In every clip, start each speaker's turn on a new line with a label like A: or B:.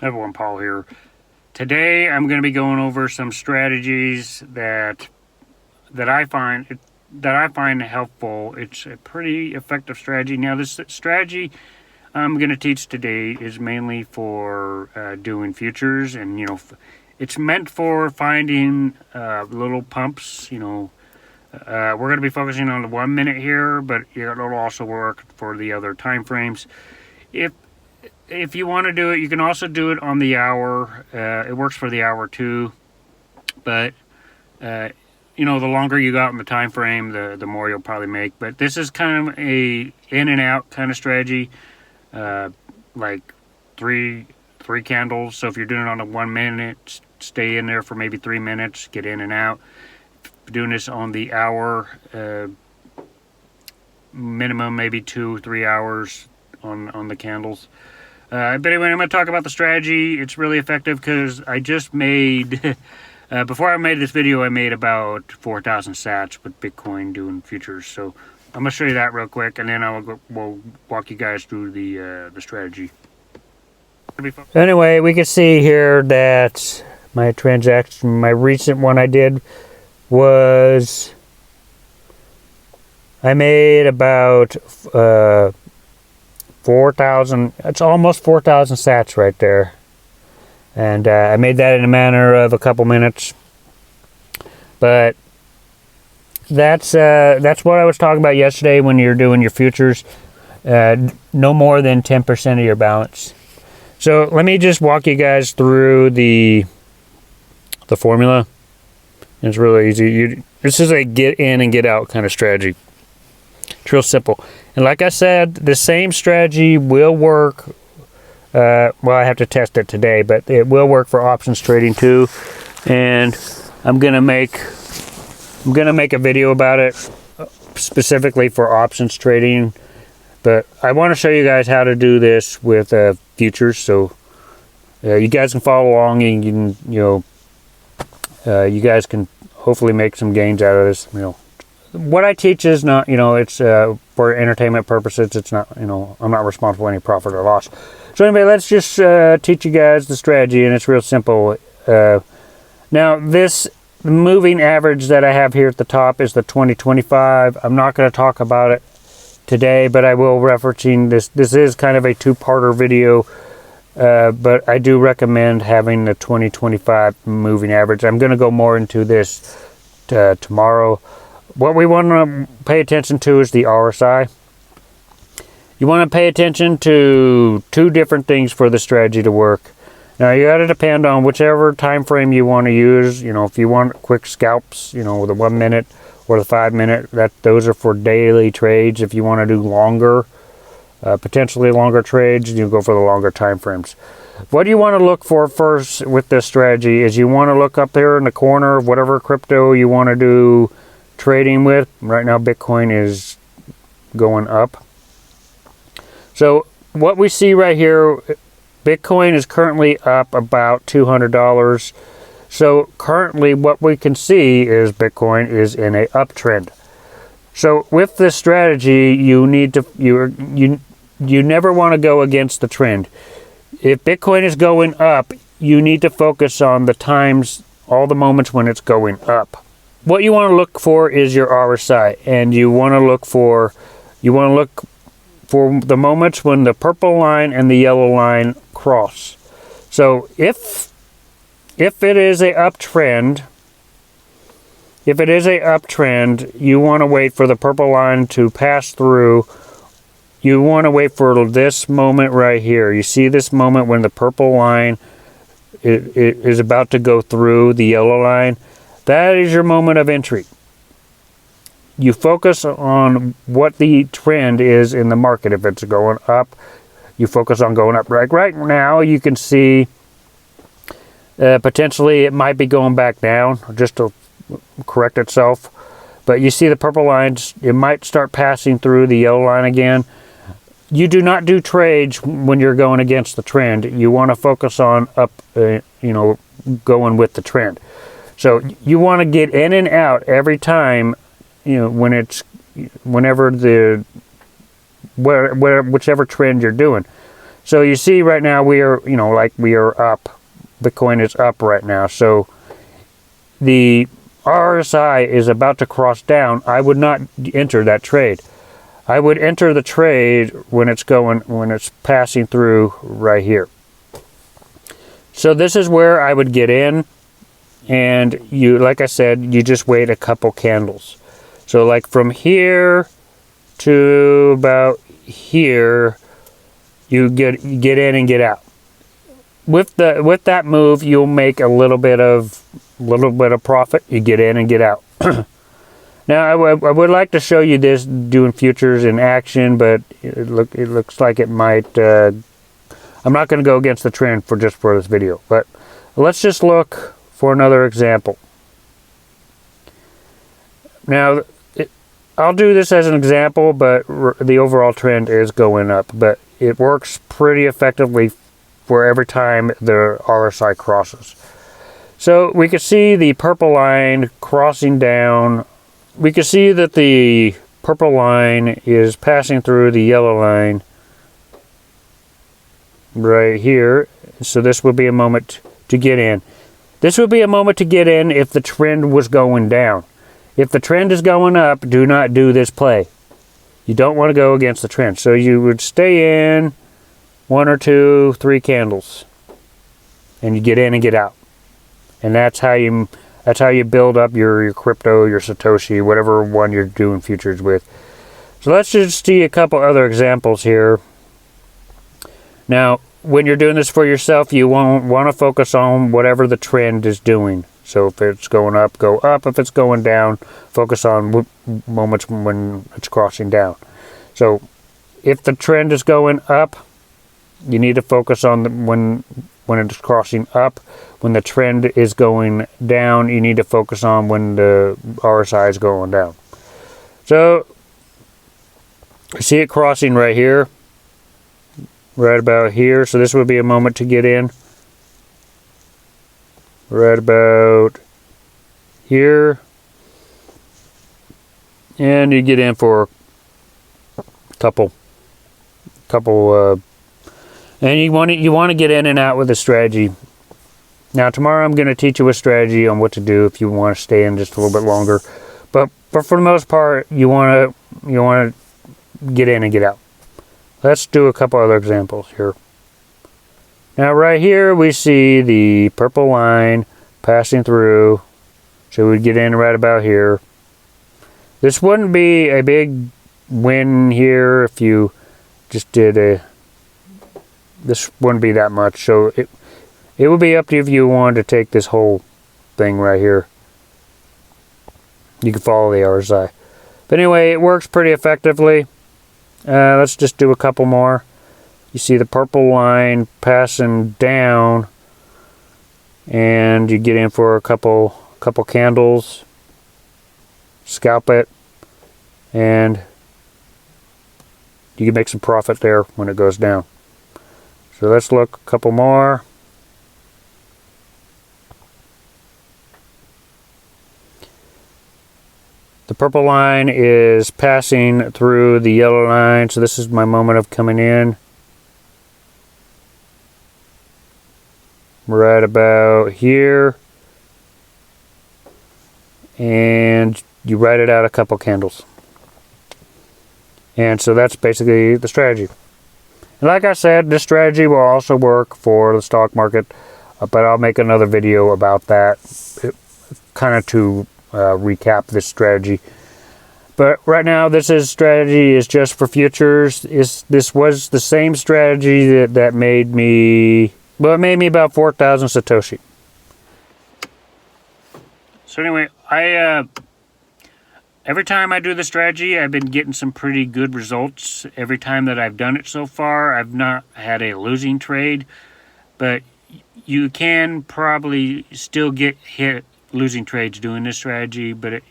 A: Everyone, Paul here. Today I'm going to be going over some strategies that I find helpful. It's a pretty effective strategy. Now, this strategy I'm going to teach today is mainly for doing futures, and it's meant for finding little pumps. We're going to be focusing on the 1 minute here, but it'll also work for the other time frames. If you want to do it, you can also do it on the hour. It works for the hour too, but the longer you got in the time frame, the more you'll probably make. But this is kind of a in and out kind of strategy, like three candles. So if you're doing it on a 1 minute, stay in there for maybe 3 minutes, get in and out. Doing this on the hour, minimum maybe 2-3 hours on the candles. But anyway, I'm going to talk about the strategy. It's really effective because I just made, before I made this video, I made about 4,000 sats with Bitcoin doing futures. So I'm going to show you that real quick, and then we'll walk you guys through the strategy. Anyway, we can see here that my transaction, my recent one I did was, I made about 4,000, it's almost 4,000 sats right there. And I made that in a matter of a couple minutes. But that's what I was talking about yesterday when you're doing your futures. No more than 10% of your balance. So let me just walk you guys through the formula. It's really easy. This is a get in and get out kind of strategy. It's real simple. And like I said, the same strategy will work. Well, I have to test it today, but it will work for options trading too. And I'm gonna make a video about it specifically for options trading. But I want to show you guys how to do this with futures, so you guys can follow along, and you guys can hopefully make some gains out of this. What I teach is not, it's for entertainment purposes. It's not, I'm not responsible for any profit or loss. So anyway, let's just teach you guys the strategy, and it's real simple. Now, the moving average that I have here at the top is the 2025. I'm not going to talk about it today, but I will referencing this. This is kind of a two-parter video, but I do recommend having the 2025 moving average. I'm going to go more into this tomorrow. What we want to pay attention to is the RSI. You want to pay attention to two different things for the strategy to work. Now, you got to depend on whichever time frame you want to use. If you want quick scalps, the 1 minute or the 5 minute, those are for daily trades. If you want to do longer, potentially longer trades, you go for the longer time frames. What you want to look for first with this strategy is you want to look up there in the corner of whatever crypto you want to do trading with. Right now Bitcoin is going up. So what we see right here, Bitcoin is currently up about $200. So currently what we can see is Bitcoin is in a uptrend. So with this strategy, you need to you never want to go against the trend. If Bitcoin is going up, you need to focus on the times, all the moments when it's going up. What you want to look for is your RSI, and you want to look for the moments when the purple line and the yellow line cross. So if it is a uptrend, you want to wait for the purple line to pass through. You want to wait for this moment right here. You see this moment when the purple line is about to go through the yellow line. That is your moment of entry. You focus on what the trend is in the market. If it's going up, you focus on going up. Right now, you can see potentially it might be going back down just to correct itself. But you see the purple lines, it might start passing through the yellow line again. You do not do trades when you're going against the trend. You want to focus on up, going with the trend. So you want to get in and out every time, whichever trend you're doing. So you see right now we are, like we are up. Bitcoin is up right now. So the RSI is about to cross down. I would not enter that trade. I would enter the trade when it's passing through right here. So this is where I would get in, and you, like I said, you just wait a couple candles. So like from here to about here, you get in and get out. With that move, you'll make a little bit of profit. You get in and get out. Now I would like to show you this doing futures in action, but it looks like it might. I'm not going to go against the trend for this video, but let's just look for another example. Now I'll do this as an example, but the overall trend is going up, but it works pretty effectively for every time the RSI crosses. So we can see the purple line crossing down. We can see that the purple line is passing through the yellow line right here. So this would be a moment to get in. This would be a moment to get in if the trend was going down. If the trend is going up, do not do this play. You don't want to go against the trend. So you would stay in 1 or 2, 3 candles, and you get in and get out. And that's how you build up your crypto, your Satoshi, whatever one you're doing futures with. So let's just see a couple other examples here. Now, when you're doing this for yourself, you won't want to focus on whatever the trend is doing. So if it's going up, go up. If it's going down, focus on moments when it's crossing down. So if the trend is going up, you need to focus on when it's crossing up. When the trend is going down, you need to focus on when the RSI is going down. So see it crossing right here, right about here. So this would be a moment to get in. Right about here, and you get in for a couple, and you want to get in and out with a strategy. Now tomorrow I'm going to teach you a strategy on what to do if you want to stay in just a little bit longer, but for the most part you want to get in and get out. Let's do a couple other examples here. Now right here we see the purple line passing through, so we'd get in right about here. This wouldn't be a big win here if you just did this wouldn't be that much, so it would be up to you if you wanted to take this whole thing right here. You can follow the RSI. But anyway, it works pretty effectively. Let's just do a couple more. You see the purple line passing down, and you get in for a couple candles, scalp it, and you can make some profit there when it goes down. So let's look a couple more. The purple line is passing through the yellow line, so this is my moment of coming in. Right about here, and you write it out a couple candles, and so that's basically the strategy. And like I said, this strategy will also work for the stock market, but I'll make another video about that, kind of to recap this strategy. But right now, this strategy is just for futures. This was the same strategy that made me. Well, it made me about 4,000 Satoshi. So anyway, every time I do the strategy, I've been getting some pretty good results. Every time that I've done it so far, I've not had a losing trade. But you can probably still get hit losing trades doing this strategy. But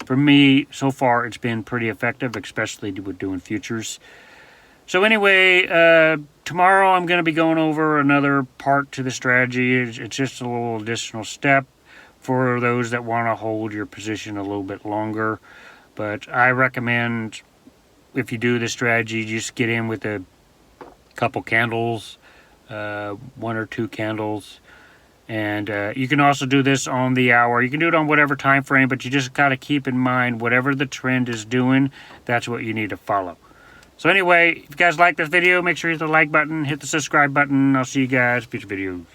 A: for me, so far, it's been pretty effective, especially with doing futures. So anyway, tomorrow I'm going to be going over another part to the strategy. It's just a little additional step for those that want to hold your position a little bit longer. But I recommend, if you do this strategy, just get in with a couple candles, 1 or 2 candles. And you can also do this on the hour. You can do it on whatever time frame, but you just got to keep in mind whatever the trend is doing, that's what you need to follow. So anyway, if you guys like this video, make sure you hit the like button, hit the subscribe button. I'll see you guys in future videos.